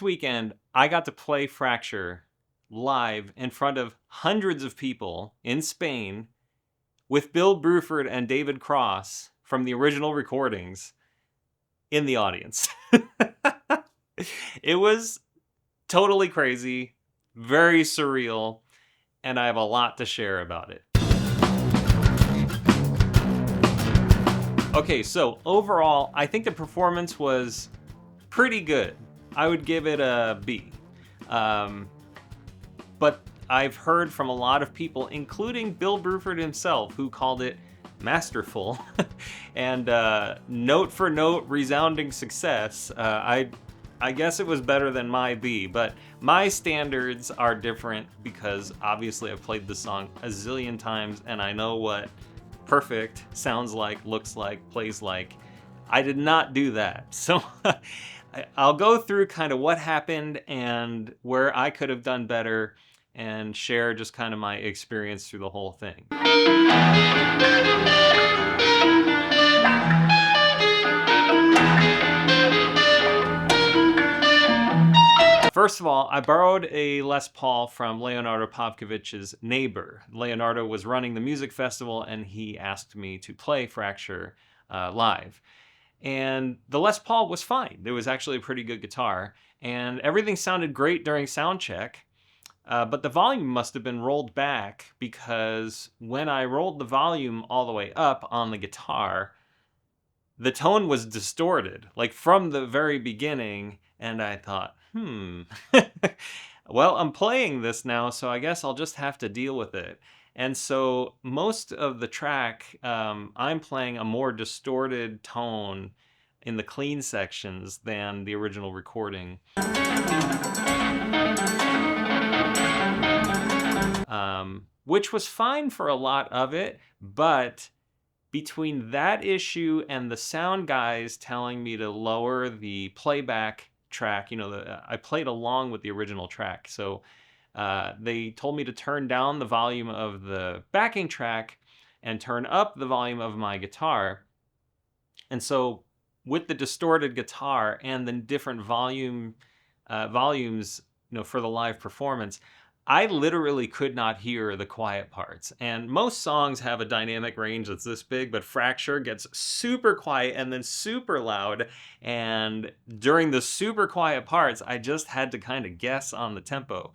weekend, I got to play Fracture live in front of hundreds of people in Spain with Bill Bruford and David Cross from the original recordings in the audience. It was totally crazy, very surreal, and I have a lot to share about it. Okay, so overall, I think the performance was pretty good. I would give it a B. But I've heard from a lot of people, including Bill Bruford himself, who called it masterful and note for note resounding success. I guess it was better than my B, but my standards are different because obviously I've played the song a zillion times and I know what perfect sounds like, looks like, plays like. I did not do that. So I'll go through kind of what happened and where I could have done better and share just kind of my experience through the whole thing. First of all, I borrowed a Les Paul from Leonardo Popkovich's neighbor. Leonardo was running the music festival and he asked me to play Fracture live. And the Les Paul was fine. It was actually a pretty good guitar and everything sounded great during sound check. But the volume must have been rolled back because when I rolled the volume all the way up on the guitar, the tone was distorted, like from the very beginning. And I thought, well, I'm playing this now, so I guess I'll just have to deal with it. And so most of the track, I'm playing a more distorted tone in the clean sections than the original recording. Which was fine for a lot of it, but between that issue and the sound guys telling me to lower the playback track, I played along with the original track, so they told me to turn down the volume of the backing track and turn up the volume of my guitar. And so with the distorted guitar and the different volumes, for the live performance, I literally could not hear the quiet parts. And most songs have a dynamic range that's this big, but Fracture gets super quiet and then super loud. And during the super quiet parts, I just had to kind of guess on the tempo.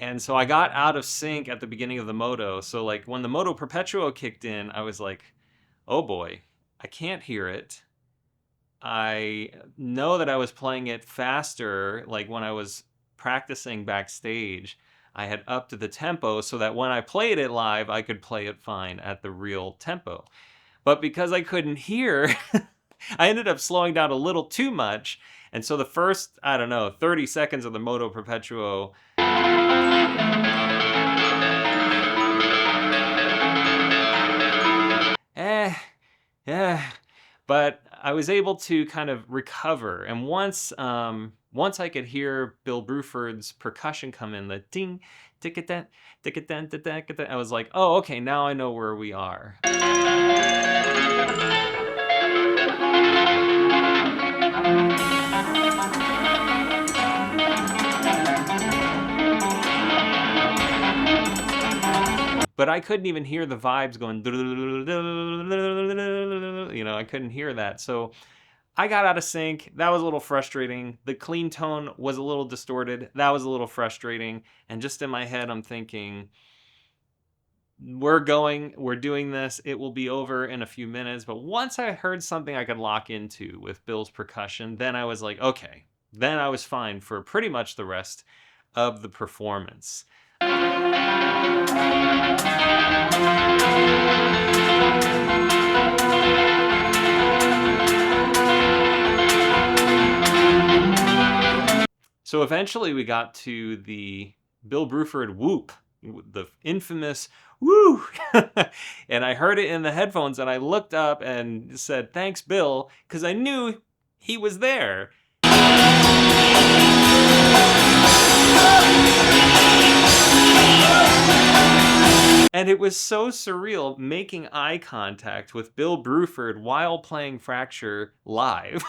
And so I got out of sync at the beginning of the moto. So like when the moto perpetuo kicked in, I was like, oh boy. I can't hear it. I know that I was playing it faster, like when I was practicing backstage. I had upped the tempo so that when I played it live, I could play it fine at the real tempo. But because I couldn't hear, I ended up slowing down a little too much. And so the first, 30 seconds of the moto perpetuo, but I was able to kind of recover. And once I could hear Bill Bruford's percussion come in, the ding, tick-a-dent, tick-a-dent, tick-a-dent, I was like, oh, okay, now I know where we are. But I couldn't even hear the vibes going, I couldn't hear that. So I got out of sync. That was a little frustrating. The clean tone was a little distorted. That was a little frustrating. And just in my head, I'm thinking, we're doing this. It will be over in a few minutes. But once I heard something I could lock into with Bill's percussion, then I was like, okay. Then I was fine for pretty much the rest of the performance. So eventually we got to the Bill Bruford whoop, the infamous woo, and I heard it in the headphones and I looked up and said, thanks, Bill, because I knew he was there. And it was so surreal making eye contact with Bill Bruford while playing Fracture live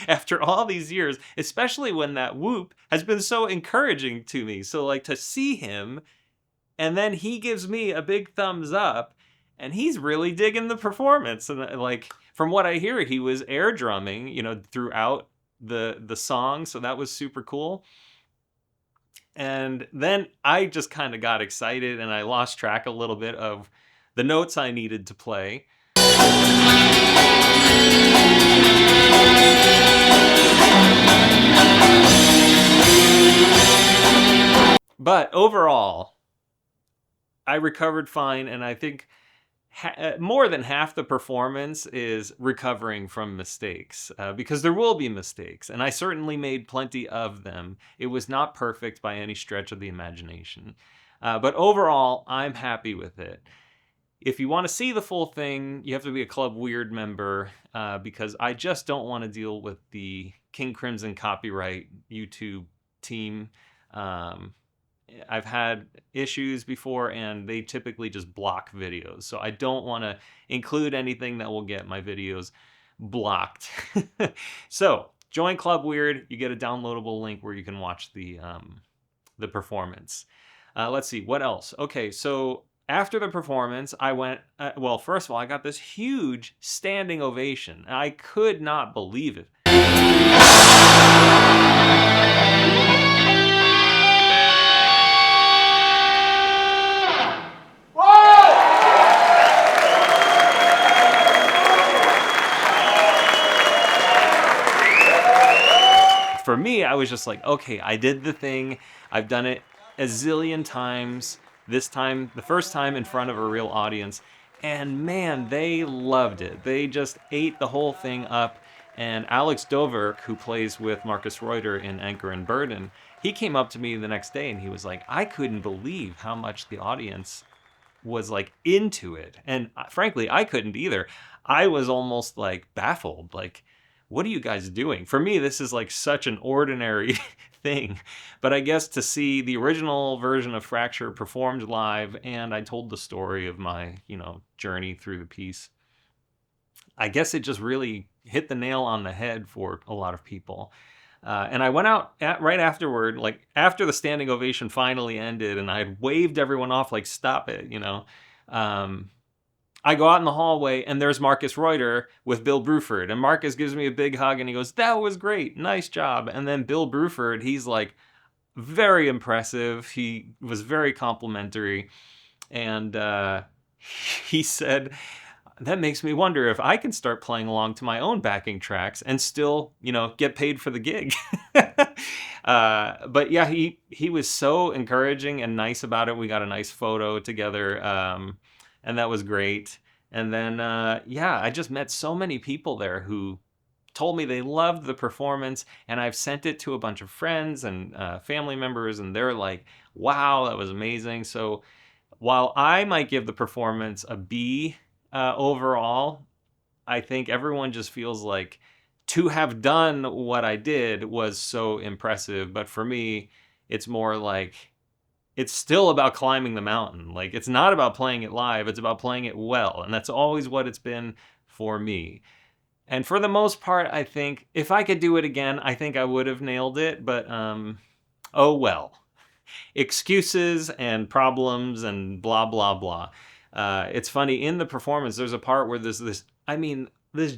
after all these years, especially when that whoop has been so encouraging to me. So, like, to see him and then he gives me a big thumbs up and he's really digging the performance. And, like, from what I hear, he was air drumming, throughout the song. So that was super cool. And then I just kind of got excited and I lost track a little bit of the notes I needed to play. But overall, I recovered fine, and I think more than half the performance is recovering from mistakes, because there will be mistakes, and I certainly made plenty of them. It was not perfect by any stretch of the imagination. But overall, I'm happy with it. If you want to see the full thing, you have to be a Club Weird member, because I just don't want to deal with the King Crimson copyright YouTube team. I've had issues before and they typically just block videos. So I don't want to include anything that will get my videos blocked. So join Club Weird. You get a downloadable link where you can watch the performance. Let's see, what else? Okay, so after the performance, I went, well, first of all, I got this huge standing ovation. I could not believe it. For me, I was just like, okay, I did the thing. I've done it a zillion times. This time, the first time in front of a real audience. And man, they loved it. They just ate the whole thing up. And Alex Doverk, who plays with Marcus Reuter in Anchor and Burden, he came up to me the next day and he was like, I couldn't believe how much the audience was like into it. And frankly, I couldn't either. I was almost like baffled. Like, what are you guys doing? For me, this is like such an ordinary thing. But I guess to see the original version of Fracture performed live, and I told the story of my, journey through the piece, I guess it just really hit the nail on the head for a lot of people. And I went out right afterward, like after the standing ovation finally ended, and I had waved everyone off, like, stop it, I go out in the hallway and there's Marcus Reuter with Bill Bruford. And Marcus gives me a big hug and he goes, that was great. Nice job. And then Bill Bruford, he's like very impressive. He was very complimentary. And he said, that makes me wonder if I can start playing along to my own backing tracks and still, get paid for the gig. But yeah, he was so encouraging and nice about it. We got a nice photo together. And that was great. And then, I just met so many people there who told me they loved the performance. And I've sent it to a bunch of friends and family members. And they're like, wow, that was amazing. So while I might give the performance a B overall, I think everyone just feels like to have done what I did was so impressive. But for me, it's more like, it's still about climbing the mountain. Like, it's not about playing it live, it's about playing it well. And that's always what it's been for me. And for the most part, I think if I could do it again, I think I would have nailed it. But, oh well. Excuses and problems and blah, blah, blah. It's funny, in the performance, there's a part where there's this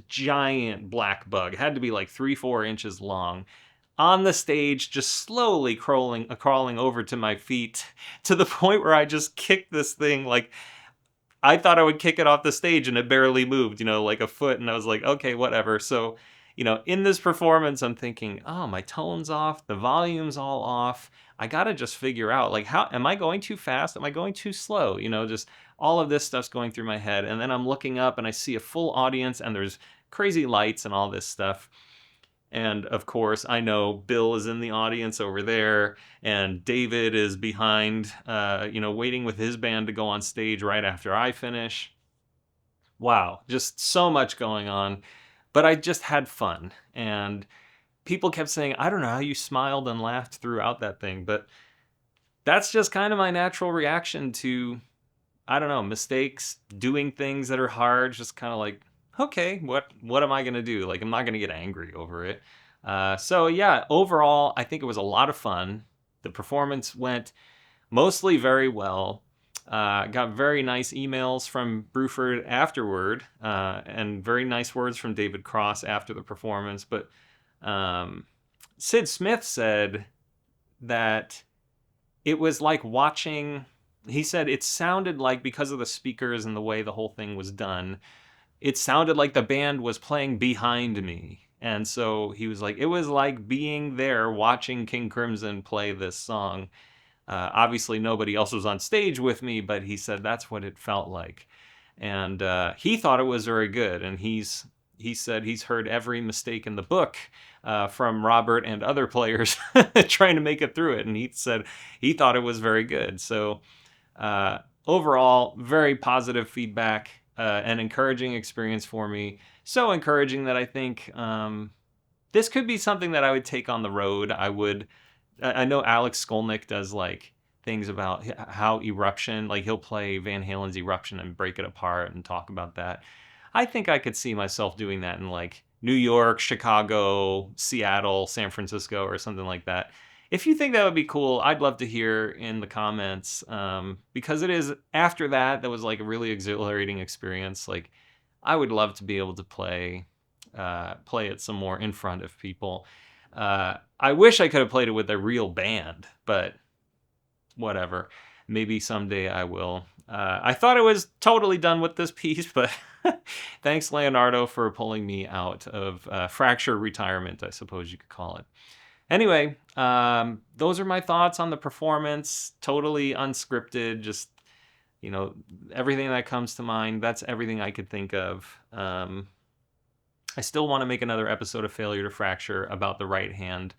giant black bug. It had to be like 3-4 inches long, on the stage, just slowly crawling over to my feet, to the point where I just kicked this thing. Like, I thought I would kick it off the stage and it barely moved, like a foot. And I was like, okay, whatever. So, in this performance, I'm thinking, oh, my tone's off, the volume's all off. I gotta just figure out, like, how am I going too fast? Am I going too slow? Just all of this stuff's going through my head. And then I'm looking up and I see a full audience and there's crazy lights and all this stuff. And of course, I know Bill is in the audience over there, and David is behind, waiting with his band to go on stage right after I finish. Wow, just so much going on. But I just had fun. And people kept saying, I don't know how you smiled and laughed throughout that thing. But that's just kind of my natural reaction to I don't know, mistakes, doing things that are hard, just kind of like, okay, what am I gonna do? Like, I'm not gonna get angry over it. So yeah, overall, I think it was a lot of fun. The performance went mostly very well. Got very nice emails from Bruford afterward, and very nice words from David Cross after the performance. But um, Sid Smith said that it was like watching. He said it sounded like, because of the speakers and the way the whole thing was done, it sounded like the band was playing behind me. And so he was like, it was like being there watching King Crimson play this song. Obviously, nobody else was on stage with me, but he said that's what it felt like. And he thought it was very good. And he said he's heard every mistake in the book from Robert and other players trying to make it through it. And he said he thought it was very good. So overall, very positive feedback, an encouraging experience for me. So encouraging that I think this could be something that I would take on the road. I know Alex Skolnick does like things about how Eruption, like he'll play Van Halen's Eruption and break it apart and talk about that. I think I could see myself doing that in like New York, Chicago, Seattle, San Francisco, or something like that. If you think that would be cool, I'd love to hear in the comments, because it is, after that was like a really exhilarating experience. Like, I would love to be able to play it some more in front of people. I wish I could have played it with a real band, but whatever. Maybe someday I will. I thought I was totally done with this piece, but thanks, Leonardo, for pulling me out of fracture retirement, I suppose you could call it. Anyway, those are my thoughts on the performance. Totally unscripted, just, everything that comes to mind. That's everything I could think of. I still want to make another episode of Failure to Fracture about the right hand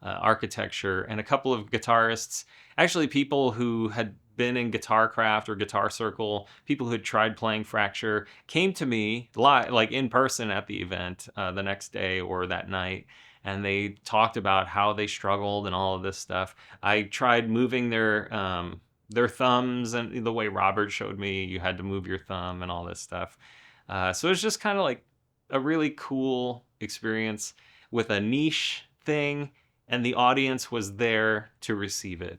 architecture, and a couple of guitarists, actually people who had been in Guitar Craft or Guitar Circle, people who had tried playing Fracture, came to me live, like in person at the event the next day or that night, and they talked about how they struggled and all of this stuff. I tried moving their thumbs, and the way Robert showed me, you had to move your thumb and all this stuff. So it's just kind of like a really cool experience with a niche thing, and the audience was there to receive it.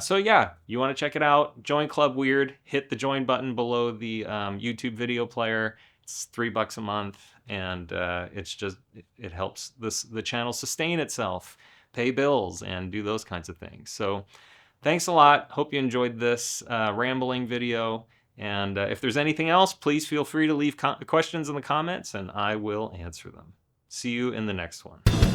So yeah, you want to check it out, join Club Weird, hit the join button below the YouTube video player. It's $3 a month, and it helps the channel sustain itself, pay bills, and do those kinds of things. So thanks a lot. Hope you enjoyed this rambling video. And if there's anything else, please feel free to leave questions in the comments, and I will answer them. See you in the next one.